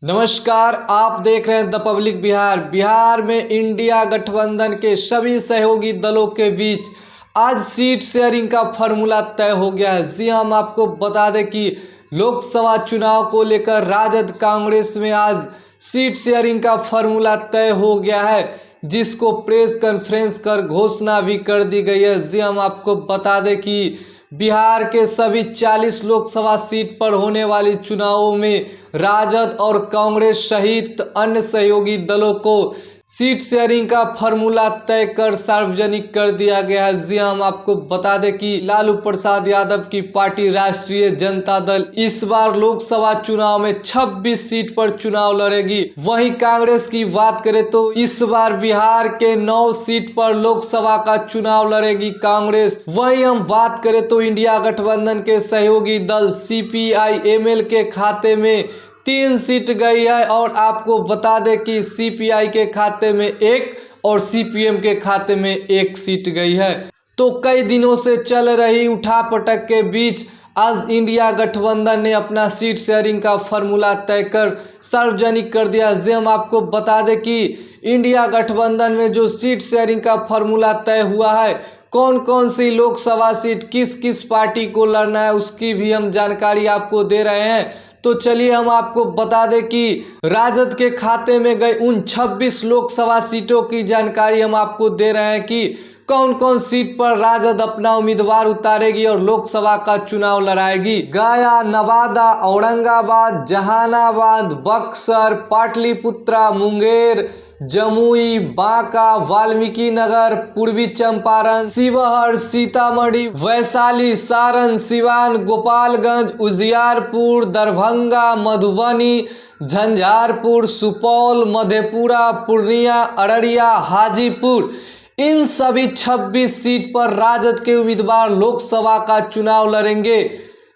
नमस्कार, आप देख रहे हैं द पब्लिक बिहार। बिहार में इंडिया गठबंधन के सभी सहयोगी दलों के बीच आज सीट शेयरिंग का फॉर्मूला तय हो गया है। जी हम आपको बता दें कि लोकसभा चुनाव को लेकर राजद कांग्रेस में आज सीट शेयरिंग का फॉर्मूला तय हो गया है, जिसको प्रेस कॉन्फ्रेंस कर घोषणा भी कर दी गई है। जी हम आपको बता दें कि बिहार के सभी 40 लोकसभा सीट पर होने वाली चुनावों में राजद और कांग्रेस सहित अन्य सहयोगी दलों को सीट शेयरिंग का फॉर्मूला तय कर सार्वजनिक कर दिया गया है। जी हम आपको बता दें कि लालू प्रसाद यादव की पार्टी राष्ट्रीय जनता दल इस बार लोकसभा चुनाव में 26 सीट पर चुनाव लड़ेगी। वहीं कांग्रेस की बात करें तो इस बार बिहार के 9 सीट पर लोकसभा का चुनाव लड़ेगी कांग्रेस। वहीं हम बात करें तो इंडिया गठबंधन के सहयोगी दल CPI-ML के खाते में 3 सीट गई है और आपको बता दें कि CPI के खाते में 1 और CPM के खाते में 1 सीट गई है। तो कई दिनों से चल रही उठापटक के बीच आज इंडिया गठबंधन ने अपना सीट शेयरिंग का फॉर्मूला तय कर सार्वजनिक कर दिया। जी हम आपको बता दें कि इंडिया गठबंधन में जो सीट शेयरिंग का फॉर्मूला तय हुआ है, कौन कौन सी लोकसभा सीट किस किस पार्टी को लड़ना है, उसकी भी हम जानकारी आपको दे रहे हैं। तो चलिए हम आपको बता दें कि राजद के खाते में गए उन 26 लोकसभा सीटों की जानकारी हम आपको दे रहे हैं कि कौन कौन सीट पर राजद अपना उम्मीदवार उतारेगी और लोकसभा का चुनाव लड़ाएगी। गया, नवादा, औरंगाबाद, जहानाबाद, बक्सर, पाटलिपुत्रा, मुंगेर, जमुई, बांका, वाल्मीकि नगर, पूर्वी चंपारण, शिवहर, सीतामढ़ी, वैशाली, सारण, सिवान, गोपालगंज, उजियारपुर, दरभंगा, मधुबनी, झंझारपुर, सुपौल, मधेपुरा, पूर्णिया, अररिया, हाजीपुर, इन सभी 26 सीट पर राजद के उम्मीदवार लोकसभा का चुनाव लड़ेंगे।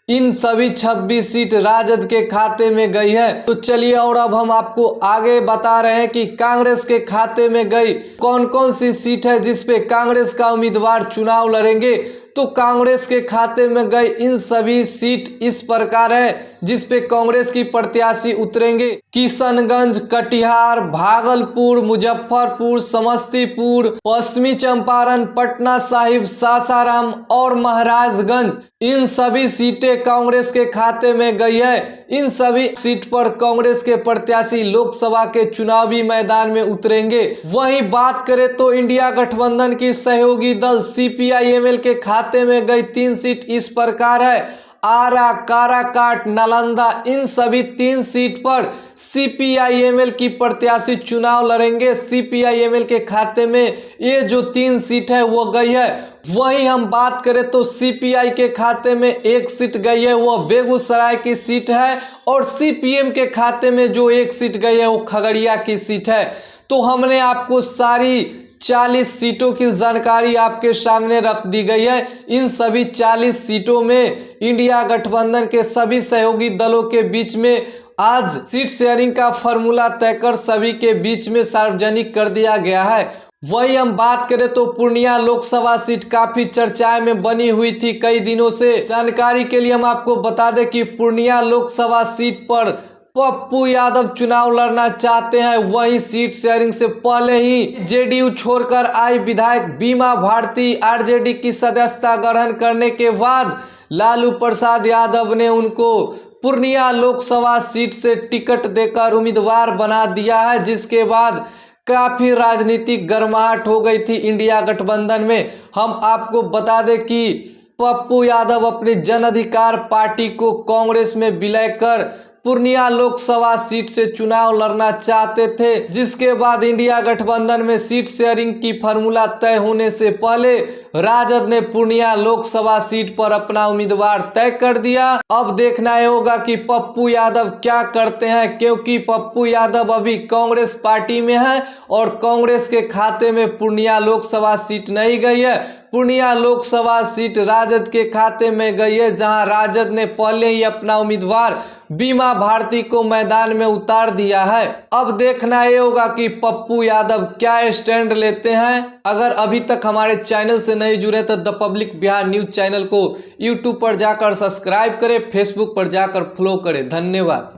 इन सभी 26 सीट राजद के खाते में गई है। तो चलिए और अब हम आपको आगे बता रहे हैं कि कांग्रेस के खाते में गई कौन कौन सी सीट है जिस पे कांग्रेस का उम्मीदवार चुनाव लड़ेंगे। तो कांग्रेस के खाते में गई इन सभी सीट इस प्रकार है जिस पे कांग्रेस की प्रत्याशी उतरेंगे। किशनगंज, कटिहार, भागलपुर, मुजफ्फरपुर, समस्तीपुर, पश्चिमी चंपारण, पटना साहिब, सासाराम और महाराजगंज, इन सभी सीटें कांग्रेस के खाते में गई है। इन सभी सीट पर कांग्रेस के प्रत्याशी लोकसभा के चुनावी मैदान में उतरेंगे। वहीं बात करें तो इंडिया गठबंधन की सहयोगी दल CPI-ML के खाते में गई 3 सीट इस प्रकार है। आरा, काराकाट, नालंदा, इन सभी 3 सीट पर CPI-ML की प्रत्याशी चुनाव लड़ेंगे। CPI-ML के खाते में ये जो 3 सीट है वो गई है। वहीं हम बात करें तो CPI के खाते में 1 सीट गई है, वो बेगूसराय की सीट है, और CPM के खाते में जो 1 सीट गई है वो खगड़िया की सीट है। तो हमने आपको सारी 40 सीटों की जानकारी आपके सामने रख दी गई है। इन सभी 40 सीटों में इंडिया गठबंधन के सभी सहयोगी दलों के बीच में आज सीट शेयरिंग का फॉर्मूला तय कर सभी के बीच में सार्वजनिक कर दिया गया है। वही हम बात करें तो पूर्णिया लोकसभा सीट काफी चर्चाएं में बनी हुई थी कई दिनों से। जानकारी के लिए हम आपको बता दें कि पूर्णिया लोकसभा सीट पर पप्पू यादव चुनाव लड़ना चाहते हैं। वहीं सीट शेयरिंग से पहले ही JDU छोड़कर आई विधायक बीमा भारती RJD की सदस्यता ग्रहण करने के बाद लालू प्रसाद यादव ने उनको पूर्णिया लोकसभा सीट से टिकट देकर उम्मीदवार बना दिया है, जिसके बाद काफी राजनीतिक गर्माहट हो गई थी इंडिया गठबंधन में। हम आपको बता दें कि पप्पू यादव अपनी जन अधिकार पार्टी को कांग्रेस में विलय कर पूर्णिया लोकसभा सीट से चुनाव लड़ना चाहते थे, जिसके बाद इंडिया गठबंधन में सीट शेयरिंग की फॉर्मूला तय होने से पहले राजद ने पूर्णिया लोकसभा सीट पर अपना उम्मीदवार तय कर दिया। अब देखना होगा कि पप्पू यादव क्या करते हैं, क्योंकि पप्पू यादव अभी कांग्रेस पार्टी में है और कांग्रेस के खाते में पूर्णिया लोकसभा सीट नहीं गई है। पूर्णिया लोकसभा सीट राजद के खाते में गई है, जहां राजद ने पहले ही अपना उम्मीदवार बीमा भारती को मैदान में उतार दिया है। अब देखना ये होगा कि पप्पू यादव क्या स्टैंड लेते हैं। अगर अभी तक हमारे चैनल से नहीं जुड़े तो the public Bihar news channel को यूट्यूब पर जाकर सब्सक्राइब करें, फेसबुक पर जाकर फॉलो करें। धन्यवाद।